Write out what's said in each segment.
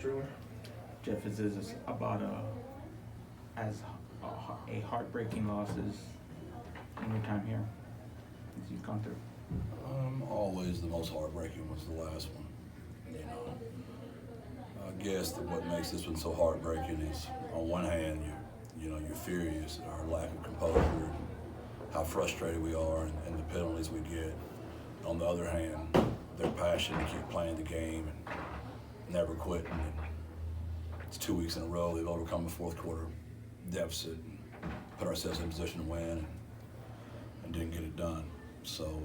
Traylor. Jeff, is this about a heartbreaking loss as in your time here, as you've gone through? Always the most heartbreaking was the last one. You know, I guess that what makes this one so heartbreaking is, on one hand, you're furious at our lack of composure, and how frustrated we are, and the penalties we get. On the other hand, their passion to keep playing the game and never quitting. And it's 2 weeks in a row they've overcome a fourth quarter deficit and put ourselves in a position to win and didn't get it done. So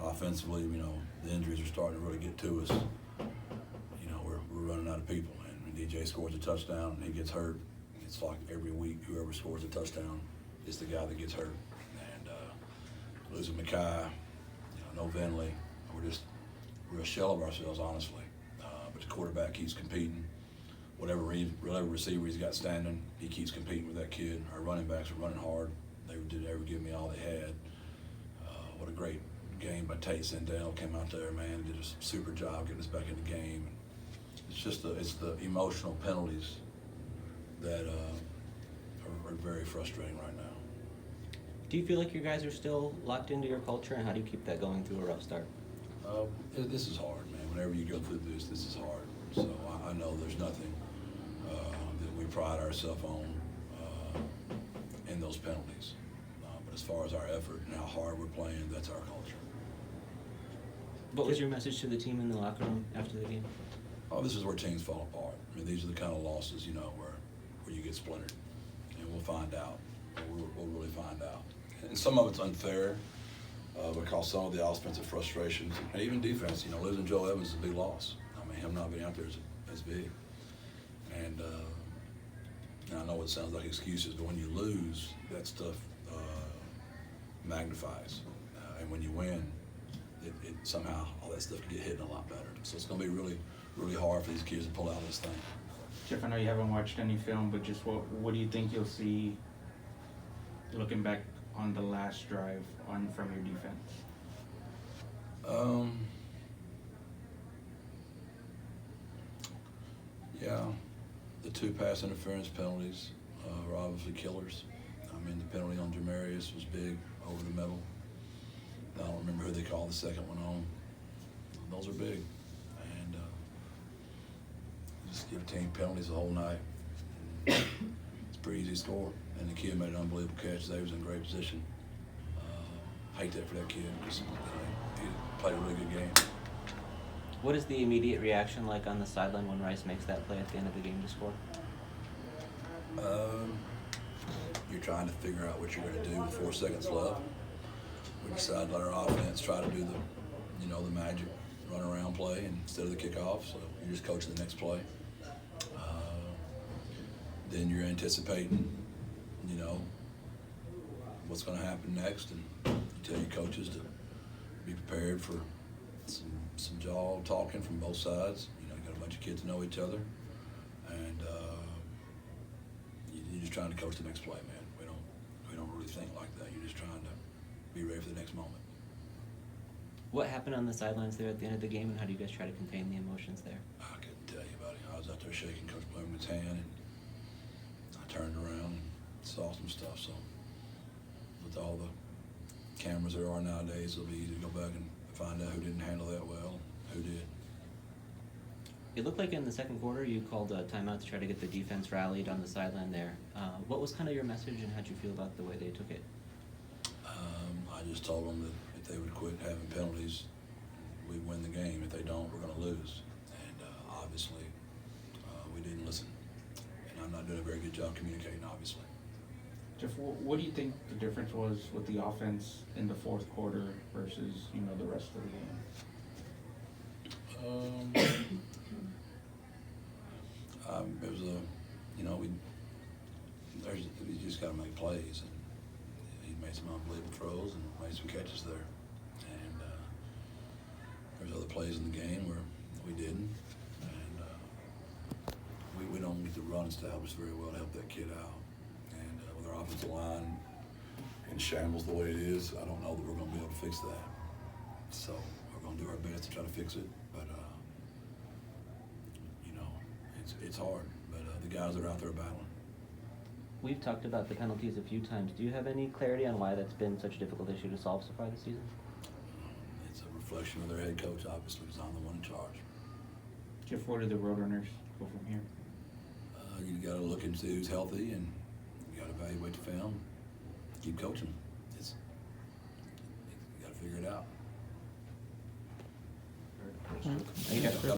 offensively, the injuries are starting to really get to us. We're running out of people, and when DJ scores a touchdown and he gets hurt, it's like every week whoever scores a touchdown is the guy that gets hurt. And losing Mackay, no Venley, we're a shell of ourselves, honestly. But the quarterback keeps competing. Whatever receiver he's got standing, he keeps competing with that kid. Our running backs are running hard. They did ever give me all they had. What a great game by Tate Sandell. Came out there, man, did a super job getting us back in the game. It's the emotional penalties that are very frustrating right now. Do you feel like you guys are still locked into your culture, and how do you keep that going through a rough start? This is hard, man. Whenever you go through this is hard. So I know there's nothing that we pride ourselves on in those penalties. But as far as our effort and how hard we're playing, that's our culture. What was your message to the team in the locker room after the game? Oh, this is where teams fall apart. I mean, these are the kind of losses, where you get splintered. And we'll find out. We'll really find out. And some of it's unfair because some of the offensive frustrations, and even defense, losing Joe Evans is a big loss. I mean, him not being out there is big. And I know it sounds like excuses, but when you lose, that stuff magnifies. And when you win, it somehow all that stuff can get hit a lot better. So it's going to be really, really hard for these kids to pull out this thing. Jeff, I know you haven't watched any film, but just what do you think you'll see looking back on the last drive from your defense? Yeah, the 2 pass interference penalties are obviously killers. I mean, the penalty on Jamarius was big over the middle. I don't remember who they called the second one on. Those are big. And just give team penalties the whole night. It's a pretty easy score. And the kid made an unbelievable catch. They was in great position. Hate that for that kid because he played a really good game. What is the immediate reaction like on the sideline when Rice makes that play at the end of the game to score? You're trying to figure out what you're going to do with 4 seconds left. We decided to let our offense try to do the magic run around play instead of the kickoff. So you're just coaching the next play. Then you're anticipating, what's going to happen next, and you tell your coaches to be prepared for some jaw talking from both sides. You got a bunch of kids to know each other, and you're just trying to coach the next play, man. We don't really think like that. You're just trying to be ready for the next moment. What happened on the sidelines there at the end of the game, and how do you guys try to contain the emotions there? I couldn't tell you about it. I was out there shaking Coach Bloomington's hand, and I turned around and saw some stuff. So with all the cameras there are nowadays, it'll be easy to go back and find out who didn't handle that well, who did. It looked like in the second quarter you called a timeout to try to get the defense rallied on the sideline there. What was kind of your message, and how'd you feel about the way they took it? I just told them that if they would quit having penalties, we'd win the game. If they don't, we're going to lose. And obviously, we didn't listen. And I'm not doing a very good job communicating, obviously. Jeff, what do you think the difference was with the offense in the fourth quarter versus, the rest of the game? It was we just got to make plays, and he made some unbelievable throws and made some catches there. And there's other plays in the game where we didn't, and we don't get the run established very well to help that kid out. And with our offensive line in shambles the way it is, I don't know that we're going to be able to fix that. So we're going to do our best to try to fix it, but it's hard, but the guys are out there battling. We've talked about the penalties a few times. Do you have any clarity on why that's been such a difficult issue to solve so far this season? It's a reflection of their head coach, obviously, because I'm the one in charge. Jeff, where do the Roadrunners go from here? You got to look into who's healthy, and you got to evaluate the film, keep coaching. You got to figure it out. Thank you.